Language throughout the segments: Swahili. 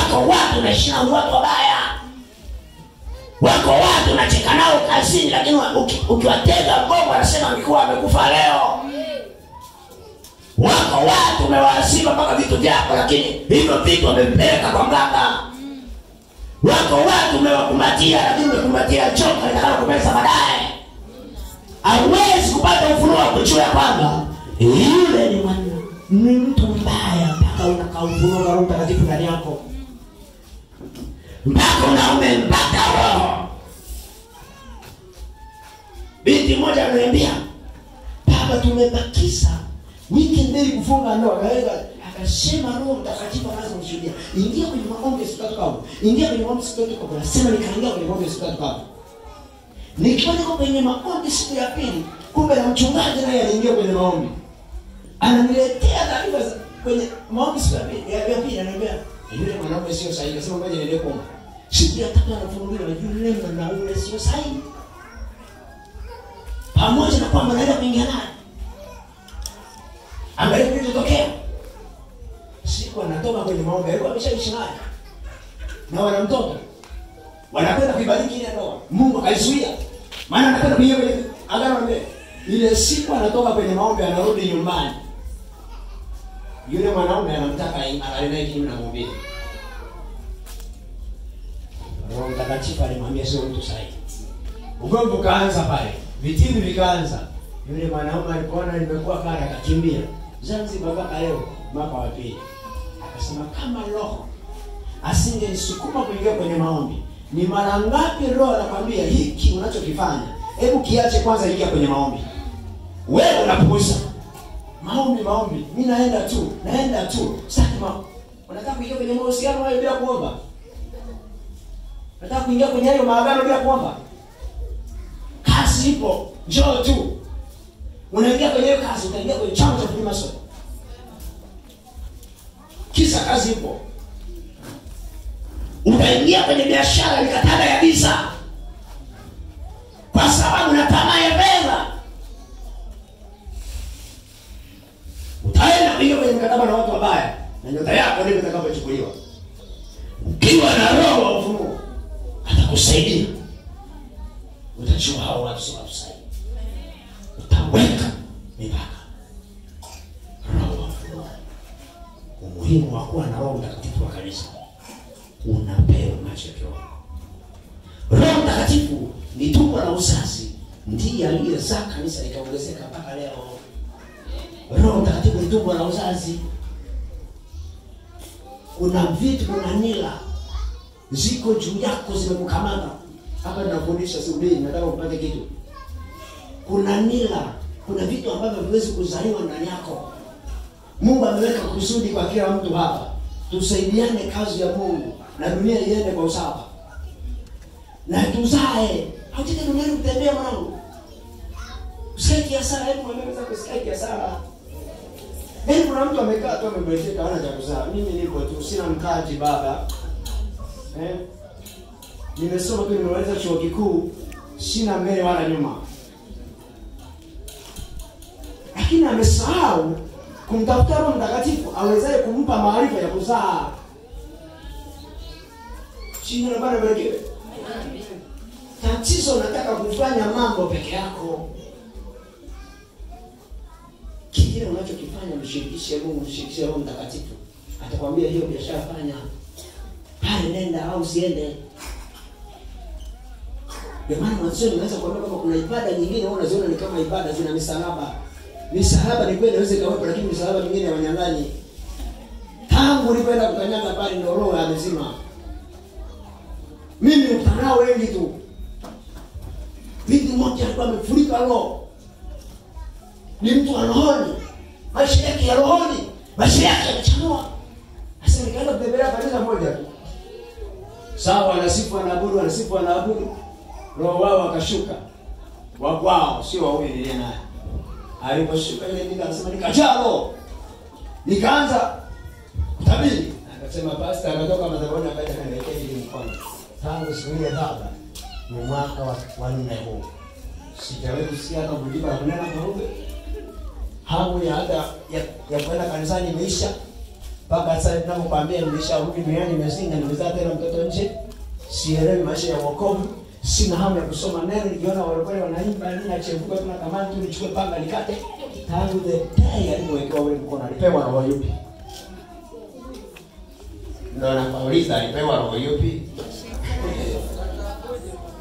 Wako watu unaishi nao watu wabaya. Wako watu unacheka nao kazini, lakini ukiwatega mgongo wanasema nilikuwa amekufa leo. Wako watu umewazima mpaka vitu vyako, lakini hivyo vitu wamepeleka kwa mganga. Wako watu umewakumbatia, lakini umekumbatia choka litakalo kumeza baadaye. Hauwezi kupata ufunuo wa kujua kwamba yule ni mtu mbaya mpaka unakaufunuo wa Roho Mtakatifu ndani yako. Mpaka umempata Roho. Binti moja ananiambia, baba tumebakiza wiki mbili kufunga ndoa. Akasema Roho Mtakatifu anaanza kushuhudia. Ingia kwenye maombi siku tatu. Ingia kwenye maombi siku tatu. Anasema nikaingia kwenye maombi siku tatu. Nikiona kwenye maombi siku ya pili, kumbe na mchungaji naye anaingia kwenye maombi. Ananiletea taarifa kwenye maombi siku ya pili ananiambia, yule mwanaume sio sahihi. Akasema ngoja niende kuomba. Siku ya tatu anafunguliwa yule mwanaume sio sahihi. Pamoja na kwamba anaenda kuingia naye. Angalia kilichotokea. Siku anatoka kwenye maombi, alikuwa ameshaishi naye. Na wana mtoto. Wanakwenda kuibariki ile ndoa. Mungu akaizuia. Maana anakwenda kuingia kwenye agano mbele. Ile siku anatoka kwenye maombi anarudi nyumbani. Yule mwanaume anamtaka alale naye kinyume na mhubiri. Roho Mtakatifu alimwambia sio mtu sahihi. Ugomvi ukaanza pale. Vitimbi vikaanza. Yule mwanaume alipoona limekuwa kara akakimbia. Zanzibar mpaka leo mwaka wa pili. Akasema kama Roho asingenisukuma kuingia kwenye maombi, ni mara ngapi Roho anakwambia hiki unachokifanya, hebu kiache kwanza, ingia kwenye maombi. Wewe unapuuza. Maombi. Mimi naenda tu. Sasa unataka kuingia kwenye mahusiano hayo bila kuomba? Unataka kuingia kwenye hayo maagano bila kuomba? Kazi ipo, njoo tu. Unaingia kwenye hiyo kazi, utaingia kwenye chama cha Freemason. Kisa kazi ipo. Utaingia kwenye biashara mikataba ya visa. Kwa sababu na tamaa ya fedha. Utaenda kuingia kwenye mikataba na watu wabaya. Na nyota yako ndio itakayochukuliwa. Ukiwa na Roho wa ufunuo, atakusaidia. Utajua hao watu sio sahihi. Utaweka mipaka. Roho wa ufunuo. Umuhimu wa kuwa na Roho Mtakatifu wa kanisa. Unapewa macho ya kiroho. Roho Mtakatifu ni tumbo la uzazi, ndiye aliyezaa kanisa likaongezeka mpaka leo. Roho Mtakatifu ni tumbo la uzazi. Kuna vitu, kuna nila ziko juu yako zimekukamata. Hapa ninafundisha subiri, nataka upate kitu. Kuna nila, kuna vitu ambavyo viwezi kuzaliwa ndani yako. Mungu ameweka kusudi kwa kila mtu hapa. Tusaidiane kazi ya Mungu na dunia iende kwa usawa. Na tuzae. Hautaki duniani kutembea mwanangu. Usikie kiasara, hebu mwambie kusikia kiasara. Kuna mtu amekaa tu amebweteka hana cha kuzaa. Mimi niko tu sina mkati baba. Nimesoma tu nimeweza chuo kikuu, sina mbele wala nyuma. Lakini amesahau kumtafuta Roho Mtakatifu awezaye kumpa maarifa ya kuzaa. Chini na bana barikiwe. Tatizo unataka kufanya mambo peke yako. Kile unachokifanya mshirikishe Mungu, mshirikishe Roho Mtakatifu. Atakwambia hiyo biashara fanya. Pale nenda au usiende. Kwa maana mwanzo unaweza kuona kama kuna ibada nyingine unaziona ni kama ibada zina misalaba. Misalaba ni kweli inaweza kawepo, lakini misalaba mingine ya wanyang'anyi. Tangu nilipoenda kukanyaga pale ndio Roho amezima. Mimi utanao wengi tu. Binti mmoja alikuwa amefurika Roho. Ni mtu wa rohoni. Maisha yake ya rohoni. Maisha yake yanachanua. Sasa nikaenda kutembelea kanisa moja tu. Sawa, anasifu anaabudu. Roho wao akashuka. Wa kwao sio wao ile naye. Aliposhuka ile nikasema nikajalo. Nikaanza kutabiri. Akasema pastor anatoka madhabahuni akaja kaniwekea ile mkono. Tangu siku ile baba ni mwaka wa 4 huu. Sijawahi kusikia hata kujiba kunena kwa Mungu. Hamu ya hata ya kwenda kanisani imeisha. Paka sasa ninapokuambia nimesharudi duniani, nimesinga, nimezaa tena mtoto nje, sielewi maisha ya wokovu, sina hamu ya kusoma neno, nikiona wale wanaimba nini achevuka tuna tamani tu nichukue panga nikate. Tangu the day alipowekewa ule mkono alipewa roho yupi? Ndio anauliza alipewa roho yupi?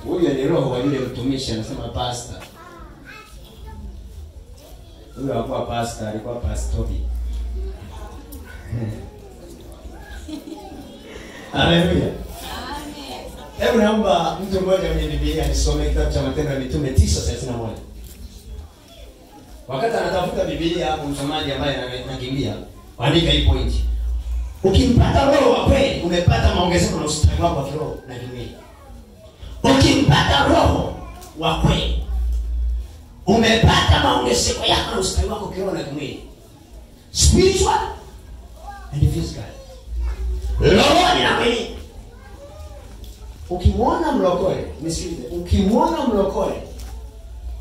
Huyo ni roho wa yule mtumishi, anasema pastor. Huyo hakuwa pastor, alikuwa pastori. Haleluya. Amen. Hebu naomba mtu mmoja kwenye Biblia nisome kitabu cha Matendo ya Mitume 9:31. Wakati anatafuta Biblia hapo msomaji ambaye anakimbia, andika hii point. Ukimpata roho wa kweli, umepata maongezeko na ustawi wako wa kiroho na kimwili. Ukimpata roho wa kweli, umepata maongezeko yako na ustawi wako kiroho na kimwili. Spiritual and physical. Roho ni nini? Ukimwona mlokole, nisikilize, ukimwona mlokole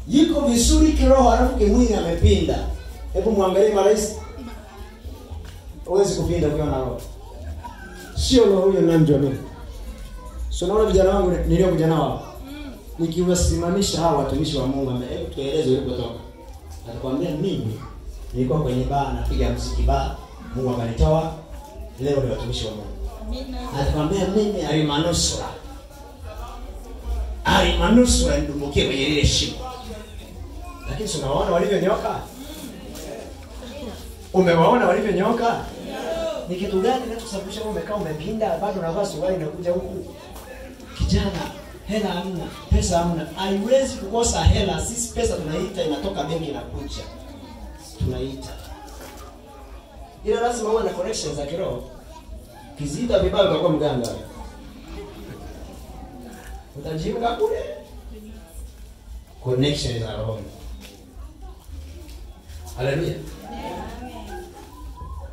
yuko vizuri kiroho alafu kimwili amepinda, hebu muangalie marais. Huwezi kupinda kwa na roho. Sio roho huyo namjua mimi. Sio naona vijana wangu niliokuja nao. Nikiwasimamisha hawa watumishi wa Mungu, hebu tueleze ulipotoka. Atakwambia mimi nilikuwa kwenye baa napiga muziki baa, Mungu akanitoa, leo ni watumishi wa Mungu. Amina. Atakwambia mimi alimanusura ndumukie kwenye lile shimo. Lakini unawaona walivyonyoka? Umewaona walivyonyoka? Ni kitu gani kinakusababisha umekaa umepinda bado unavaa suruali inakuja huku? Kijana, hela hamna, pesa hamna. Haiwezi kukosa hela. Sisi pesa tunaita inatoka benki na kucha. Tunaita. Ila lazima uwe na connections za kiroho. Kizida vibaya utakuwa mganga. Utajiunga kule. Connections za roho. Haleluya.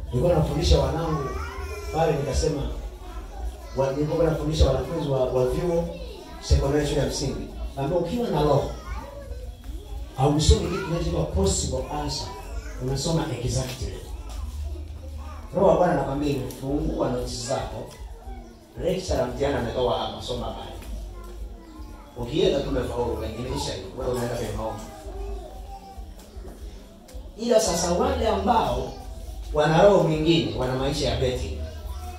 Nilikuwa nafundisha wanangu pale, nikasema nilikuwa nafundisha wanafunzi wa vyuo sekondari shule ya msingi, ambao ukiwa na roho au usomi kitu kinachoitwa possible answer, unasoma exactly. Roho wa Bwana anakuambia fungua notes zako, lecture mtihani ametoa hapa, soma hapa. Ukienda tumefaulu kuingilisha hiyo, wewe unaenda kwa maombi. Ila sasa wale ambao wana roho mwingine, wana maisha ya beti.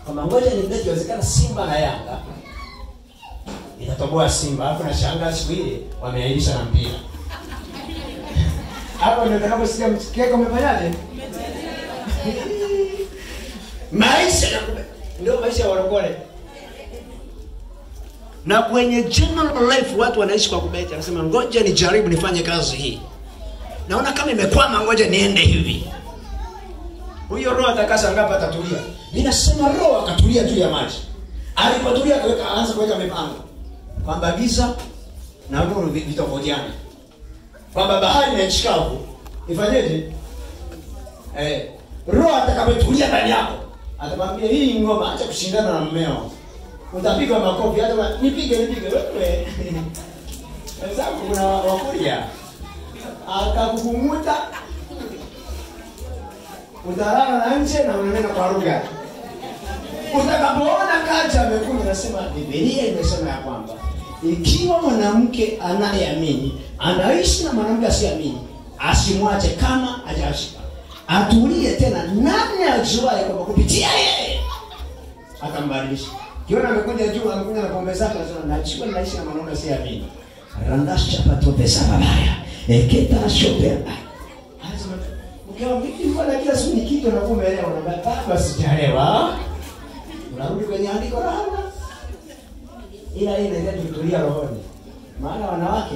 Kama ngoja ni beti, wazekana Simba na Yanga itatoboa Simba, hapo na shanga siku ile wameahirisha na mpira. Hapo ndio utakaposikia mtikeko umefanyaje? Maisha ndio maisha ya warokole. Na kwenye general life watu wanaishi kwa kubeti. Anasema ngoja nijaribu nifanye kazi hii, naona kama imekwama, ngoja niende hivi. Huyo roho atakasa ngapi atatulia? Ninasema roho akatulia juu ya maji. Alipotulia akaanza kuweka mipango kwamba giza na nuru vitofautiane, kwamba bahari na nchi kavu ifanyeje. Roho atakapotulia ndani yako atakwambia hii ngoma acha kushindana na mmeo, utapiga makofi. Hata nipige wewe wenzangu kuna wakulia akakukumuta, utalala na nje na unanena kwa lugha. Utakapoona kaja amekuja, nasema Biblia imesema ya kwamba ikiwa mwanamke anayeamini anaishi na mwanamke asiamini, asimwache kama hajashika, atulie tena. Nani ajuaye kwamba kupitia yeye atambadilisha? Kiona amekuja juu, amekuja na pombe zake, anasema nachukua naishi na mwanamke asiamini. Randasha pato pesa babaya. Eketa shope. Anasema ukiwa vipi wala kila siku ni kitu na kumeelewa na baba sijaelewa. Unarudi kwenye andiko la Hana. Ila ile ndio kutulia rohoni. Maana wanawake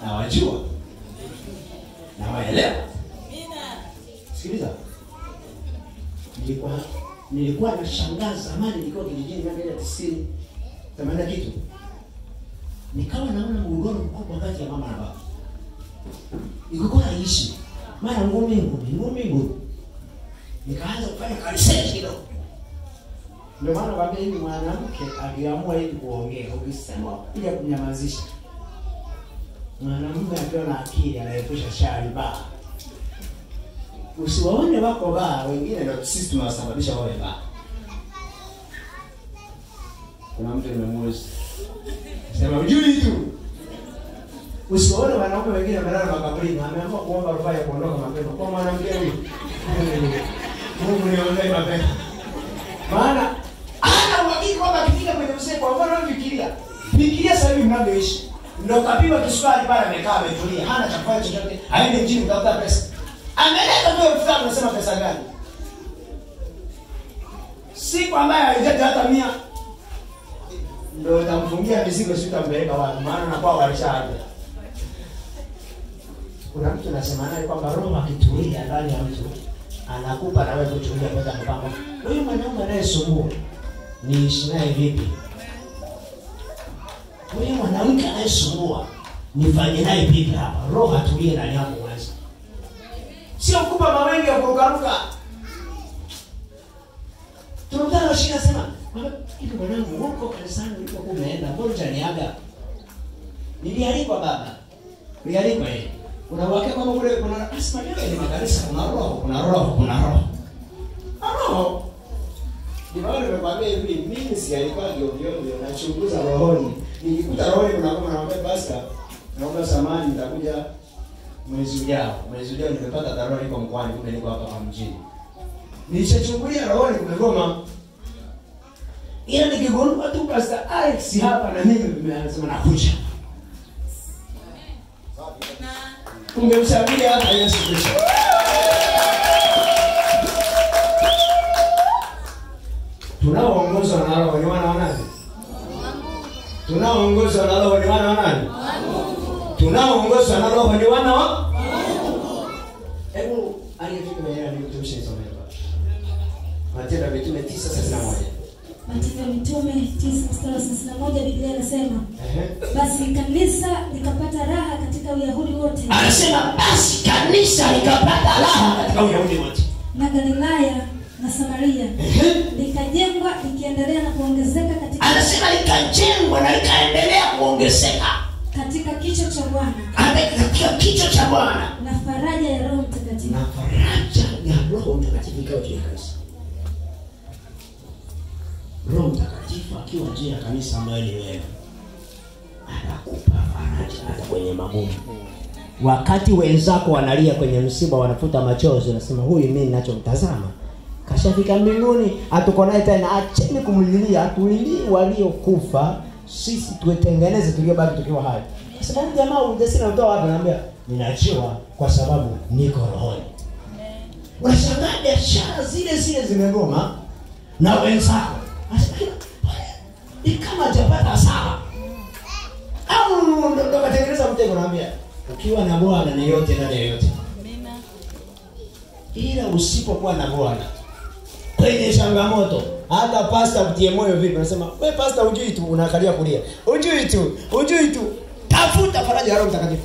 na wajua na waelewa. Sikiliza. Nilikuwa nashangaa zamani, nilikuwa kijijini miaka ya 90 80 kitu. Nikawa naona mgogoro mkubwa kati ya mama na baba. Nilikuwa naishi mara ngumi. Nikaanza kufanya research kidogo. Ndio maana baba hivi mwanamke akiamua hivi kuongea, ukisema pia kunyamazisha. Mwanamke akiwa na akili anaepusha shari ba. Usiwaone wako baa, wengine ndio sisi tunawasababisha wawe baa. Kuna mtu nimemuuliza. Sema ujui tu. Usiwaone wanaume wengine wamelala makaburini, ameamua kuomba rufaa ya kuondoka mapema. Kwa mwanamke huyu. Mungu niombee mapema. Maana ana uhakika kwamba akifika kwenye mseko kwa mfano fikiria sasa hivi mnavyoishi. Ndio kapima kiswali pale amekaa ametulia, hana cha kufanya chochote, aende mjini kutafuta pesa. Ameleta ndio mfano unasema pesa gani? Siku ambaye haijata hata 100 ndio utamfungia mizigo sitampeleka wapi, maana na kwao walishaanza. Kuna mtu anasema naye kwamba roho akitulia ndani ya mtu anakupa na wewe kutulia kwa mpango. Huyu mwanaume anayesumbua ni ishi naye vipi? Huyu mwanamke anayesumbua nifanye naye vipi hapa? Roho atulie ndani yako kwanza. Sio kupa mawengi ya kurukaruka. Tunataka shida sema, hivi mwanangu huko kanisani uliko umeenda, mbona hujaniaga? Nilialikwa baba. Nilialikwa yeye. Kuna uhakika kama kule kuna asma leo ni makanisa kuna roho. Roho. Ndio nimekwambia hivi mimi sialikuwa ovyo nachunguza rohoni. Nilikuta rohoni kuna kama naomba basta. Naomba samani nitakuja mwezi ujao. Mwezi ujao nimepata dharura niko mkoani kumbe niko hapa mjini. Nilichachungulia rohoni kumegoma. Ila nikigundua tu Pastor Alex hapa na mimi nimesema nakuja. Tungemshamia hata Yesu Kristo. Tunaoongozwa na roho ni wana wa nani? Tunaoongozwa na roho ni wana wa nani? Tunaoongozwa na roho ni wana wa Mungu. Hebu aliyefika mwenyewe ni mtumishi nisomee baba. Matendo ya Mitume 9:61. Matendo ya Mitume 9:61 Biblia inasema, basi kanisa likapata raha katika Uyahudi wote. Anasema basi kanisa likapata raha katika Uyahudi wote. Na Galilaya na Samaria likajengwa likiendelea na kuongezeka katika. Anasema likajengwa na likaendelea kuongezeka katika kichwa cha Bwana. Katika kichwa cha Bwana. Na faraja ya Roho Mtakatifu. Na faraja ya Roho Mtakatifu ikawa juu ya kanisa. Roho Mtakatifu akiwa juu ya kanisa ambayo ni wewe, anakupa faraja hata kwenye magumu. Wakati wenzako wanalia kwenye msiba wanafuta machozi, unasema huyu mimi ninachomtazama kashafika mbinguni, hatuko naye tena, acheni kumlilia, atulilie waliokufa, sisi tutengeneze tuliobaki tukiwa hai. Sasa huyu jamaa ungesema utoa wapi? Anambia ninaachiwa kwa sababu niko rohoni. Unashangaa biashara zile zimegoma na wenzako. Ni kama hajapata hasara. Au ndo katengeneza mtego naambia. Ukiwa na Bwana ni yote ndani ya yote. Amina. Ila usipokuwa na Bwana kwenye changamoto, hata pastor mtie moyo vipi unasema, wewe pastor hujui tu unakalia kulia. Hujui tu. Tafuta faraja ya Roho Mtakatifu.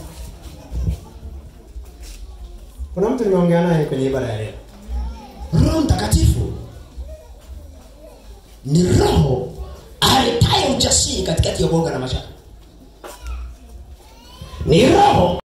Kuna mtu nimeongea naye kwenye ibada ya leo. Roho Mtakatifu ni roho aletaye ujasiri katikati ya woga na mashaka. Ni roho